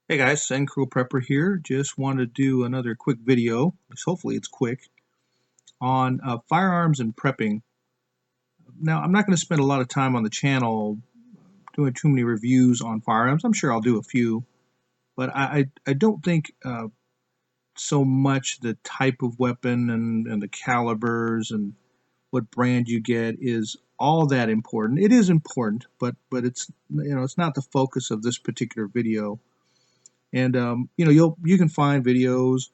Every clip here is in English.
Hey guys, Sen Crew Prepper here. Just want to do another quick video, at least hopefully it's quick, on firearms and prepping. Now, I'm not going to spend a lot of time on the channel doing too many reviews on firearms. I'm sure I'll do a few, but I don't think so much the type of weapon and the calibers and what brand you get is all that important. It is important, but it's it's not the focus of this particular video. And you can find videos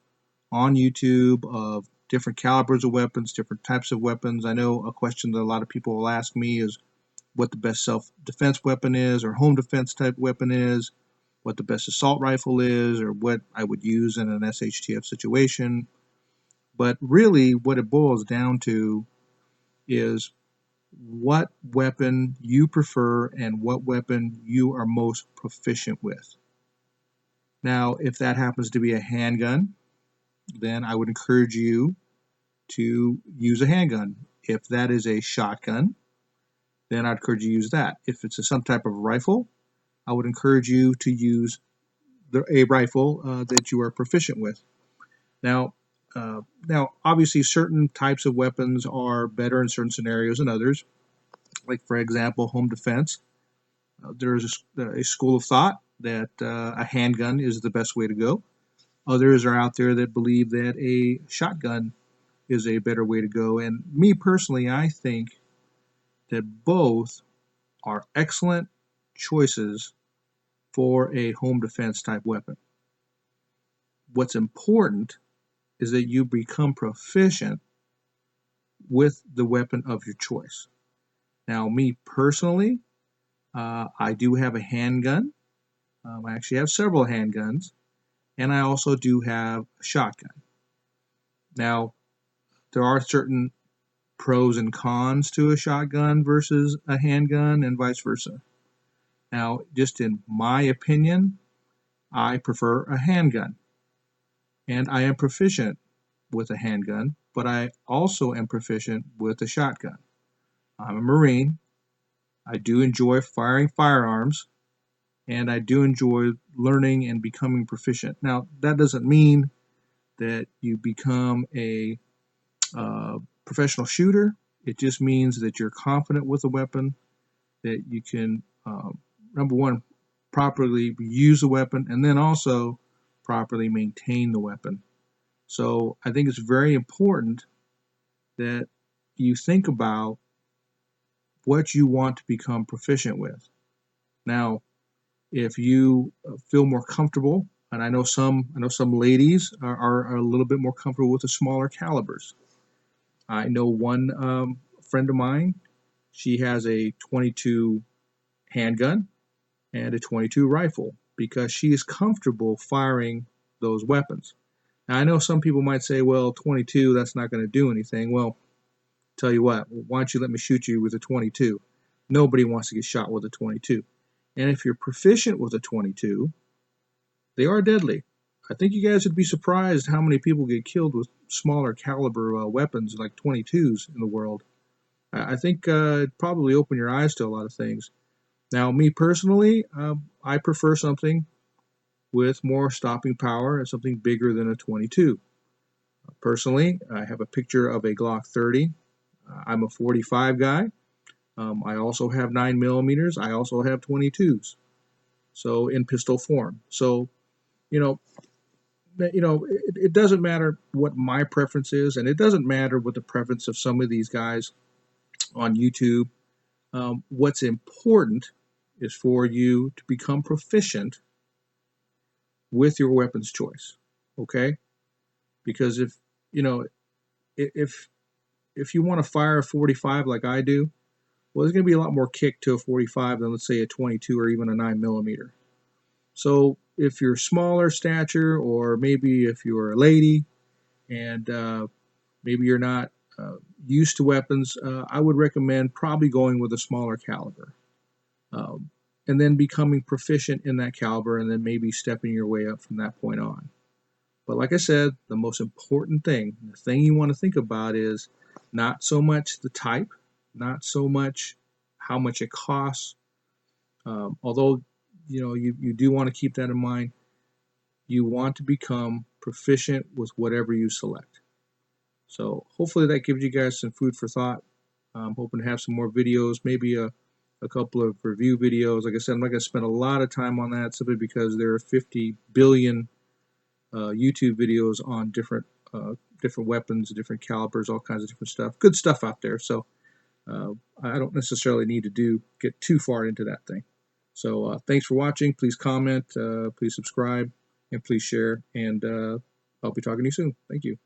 on YouTube of different calibers of weapons, different types of weapons. I know a question that a lot of people will ask me is what the best self-defense weapon is, or home defense type weapon is, what the best assault rifle is, or what I would use in an SHTF situation. But really, what it boils down to is what weapon you prefer and what weapon you are most proficient with. Now, if that happens to be a handgun, then I would encourage you to use a handgun. If that is a shotgun, then I'd encourage you to use that. If it's some type of rifle, I would encourage you to use a rifle that you are proficient with. Now, obviously, certain types of weapons are better in certain scenarios than others. Like, for example, home defense. There's a school of thought that a handgun is the best way to go. Others are out there that believe that a shotgun is a better way to go. And me personally, I think that both are excellent choices for a home defense type weapon. What's important is that you become proficient with the weapon of your choice. Now, me personally, I do have a handgun. I actually have several handguns, and I also do have a shotgun. Now, there are certain pros and cons to a shotgun versus a handgun and vice versa. Now, just in my opinion, I prefer a handgun, and I am proficient with a handgun, but I also am proficient with a shotgun. I'm a Marine. I do enjoy firing firearms, and I do enjoy learning and becoming proficient. Now, that doesn't mean that you become a professional shooter. It just means that you're confident with a weapon, that you can, number one, properly use the weapon, and then also properly maintain the weapon. So I think it's very important that you think about what you want to become proficient with. Now, if you feel more comfortable, and I know some ladies are a little bit more comfortable with the smaller calibers. I know one friend of mine, she has a 22 handgun and a 22 rifle because she is comfortable firing those weapons. Now, I know some people might say, well, 22, that's not going to do anything. Well, tell you what, why don't you let me shoot you with a 22? Nobody wants to get shot with a 22. And if you're proficient with a 22, they are deadly. I think you guys would be surprised how many people get killed with smaller caliber weapons like 22s in the world. I think it'd probably open your eyes to a lot of things. Now, me personally, I prefer something with more stopping power and something bigger than a 22. Personally, I have a picture of a Glock 30. I'm a 45 guy. I also have 9 millimeters. I also have 22s. So in pistol form. So, you know, it doesn't matter what my preference is, and it doesn't matter what the preference of some of these guys on YouTube. What's important is for you to become proficient with your weapons choice. Okay, because if if you want to fire a 45 like I do, well, there's going to be a lot more kick to a 45 than, let's say, a 22 or even a 9 millimeter. So if you're smaller stature, or maybe if you're a lady and maybe you're not used to weapons, I would recommend probably going with a smaller caliber. And then becoming proficient in that caliber, and then maybe stepping your way up from that point on. But like I said, the most important thing, the thing you want to think about is not so much the type, not so much how much it costs, although you do want to keep that in mind. you want to become proficient with whatever you select. So hopefully that gives you guys some food for thought. I'm hoping to have some more videos, maybe a couple of review videos. Like I said, I'm not going to spend a lot of time on that simply because there are 50 billion YouTube videos on different weapons, different calibers, all kinds of different stuff. Good stuff out there. So I don't necessarily need to get too far into that thing. So thanks for watching. Please comment, please subscribe, and please share. And I'll be talking to you soon. Thank you.